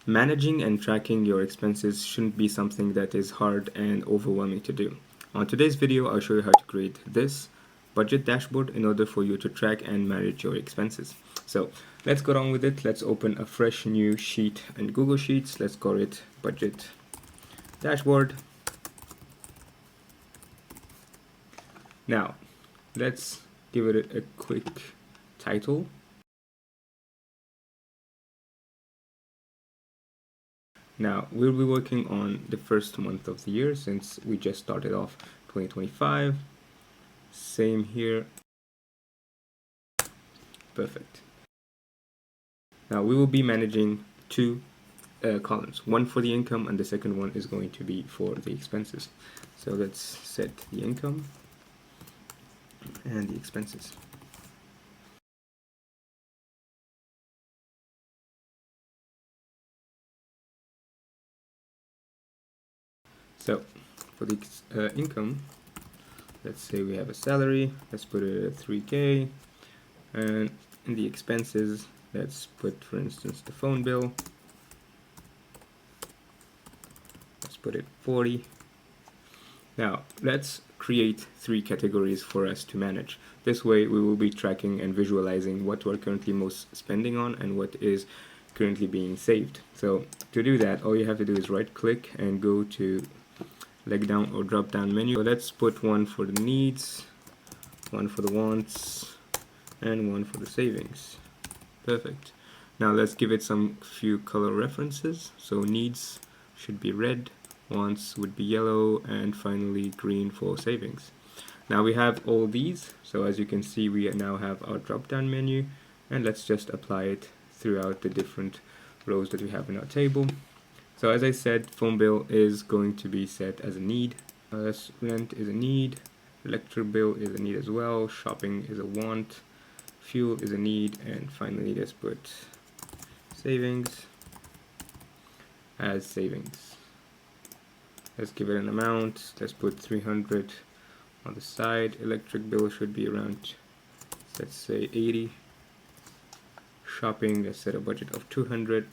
Managing and tracking your expenses shouldn't be something that is hard and overwhelming to do. On today's video, I'll show you how to create this budget dashboard in order for you to track and manage your expenses. So let's go on with it. Let's open a fresh new sheet in Google Sheets. Let's call it budget dashboard. Now, let's give it a quick title. Now, we'll be working on the first month of the year since we just started off 2025. Same here. Perfect. Now, we will be managing two columns, one for the income and the second one is going to be for the expenses. So let's set the income and the expenses. So for the income, let's say we have a salary, let's put it at 3K, and in the expenses, let's put, for instance, the phone bill. Let's put it 40. Now, let's create three categories for us to manage. This way, we will be tracking and visualizing what we're currently most spending on and what is currently being saved. So to do that, all you have to do is right click and go to leg down or drop down menu. So let's put one for the needs, one for the wants, and one for the savings. Perfect. Now let's give it some few color references. So needs should be red, wants would be yellow, and finally green for savings. Now we have all these, so as you can see we now have our drop down menu, and let's just apply it throughout the different rows that we have in our table. So as I said, phone bill is going to be set as a need, rent is a need, electric bill is a need as well, shopping is a want, fuel is a need, and finally let's put savings as savings. Let's give it an amount, let's put 300 on the side. Electric bill should be around, let's say 80. Shopping, let's set a budget of 200.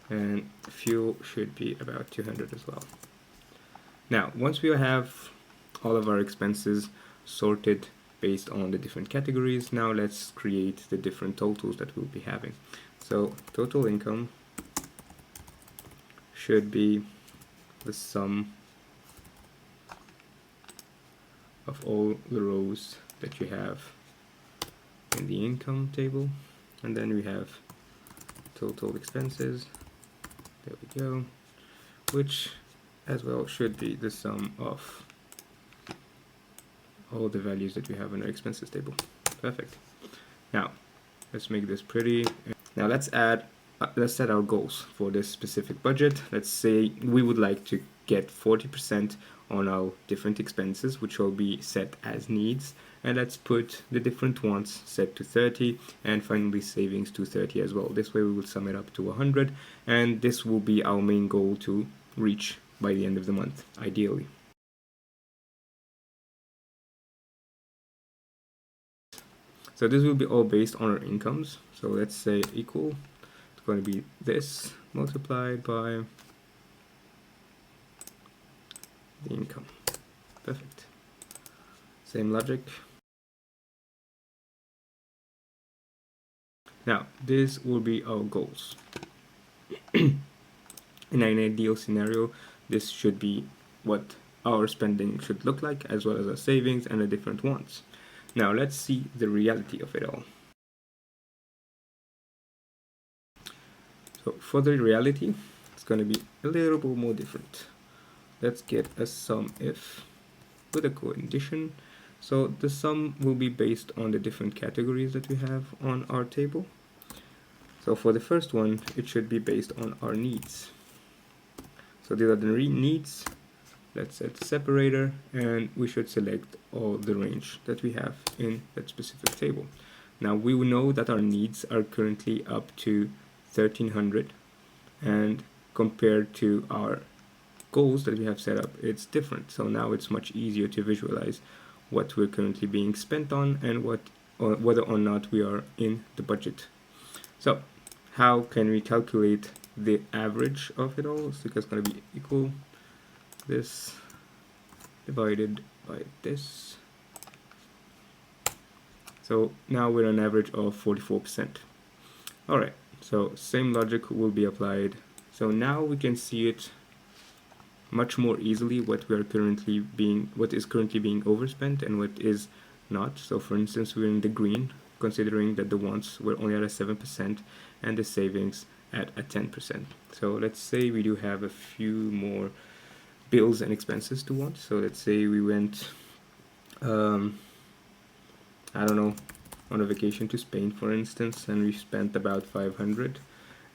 And fuel should be about 200 as well. Now, once we have all of our expenses sorted based on the different categories, now let's create the different totals that we'll be having. So total income should be the sum of all the rows that you have in the income table, and then we have total expenses. There we go, which as well should be the sum of all the values that we have in our expenses table. Perfect. Now let's make this pretty. Now let's set our goals for this specific budget. Let's say we would like to get 40% on our different expenses, which will be set as needs, and let's put the different wants set to 30 and finally savings to 30 as well. This way we will sum it up to 100, and this will be our main goal to reach by the end of the month, ideally. So this will be all based on our incomes. So let's say equal, it's going to be this multiplied by the income. Perfect. Same logic. Now, this will be our goals. In an ideal scenario, this should be what our spending should look like, as well as our savings and the different wants. Now, let's see the reality of it all. So, for the reality, it's going to be a little bit more different. Let's get a sum if with a condition. So the sum will be based on the different categories that we have on our table. So for the first one, it should be based on our needs. So these are the needs. Let's set the separator, and we should select all the range that we have in that specific table. Now we will know that our needs are currently up to 1300, and compared to our goals that we have set up, it's different. So now it's much easier to visualize what we're currently being spent on and whether or not we are in the budget. So how can we calculate the average of it all. So it's going to be equal this divided by this. So now we're on average of 44%. Alright, so same logic will be applied. So now we can see it much more easily what is currently being overspent and what is not. So for instance, we're in the green, considering that the wants were only at a 7% and the savings at a 10%. So let's say we do have a few more bills and expenses to want. So let's say we went I don't know, on a vacation to Spain, for instance, and we spent about 500,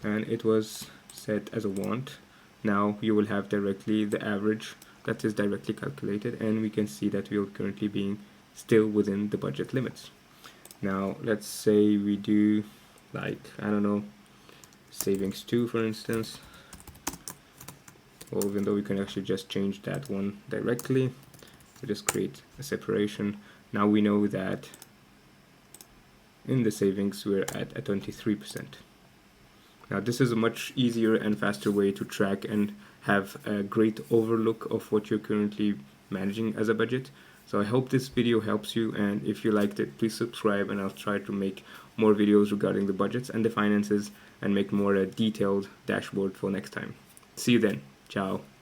and it was set as a want. Now you will have directly the average that is directly calculated, and we can see that we are currently being still within the budget limits. Now let's say we do, like, I don't know, savings 2, for instance. Well, even though we can actually just change that one directly, we just create a separation. Now we know that in the savings we're at a 23%. Now this is a much easier and faster way to track and have a great overlook of what you're currently managing as a budget. So I hope this video helps you, and if you liked it, please subscribe, and I'll try to make more videos regarding the budgets and the finances and make more a detailed dashboard for next time. See you then. Ciao.